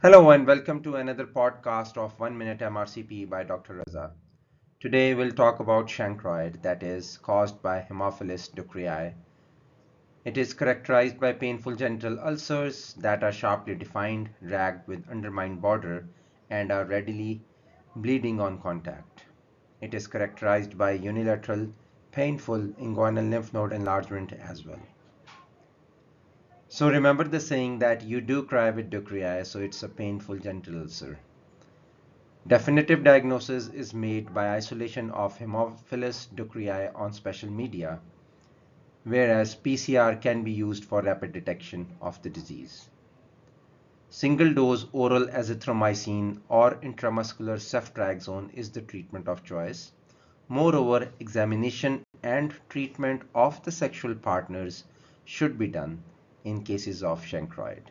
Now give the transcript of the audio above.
Hello and welcome to another podcast of 1 Minute MRCP by Dr. Raza. Today we'll talk about chancroid, that is caused by Haemophilus ducreyi. It is characterized by painful genital ulcers that are sharply defined, ragged with undermined border, and are readily bleeding on contact. It is characterized by unilateral, painful inguinal lymph node enlargement as well. So remember the saying that you do cry with ducreyi, so it's a painful genital ulcer. Definitive diagnosis is made by isolation of Haemophilus ducreyi on special media, whereas PCR can be used for rapid detection of the disease. Single-dose oral azithromycin or intramuscular ceftriaxone is the treatment of choice. Moreover, examination and treatment of the sexual partners should be done in cases of chancroid.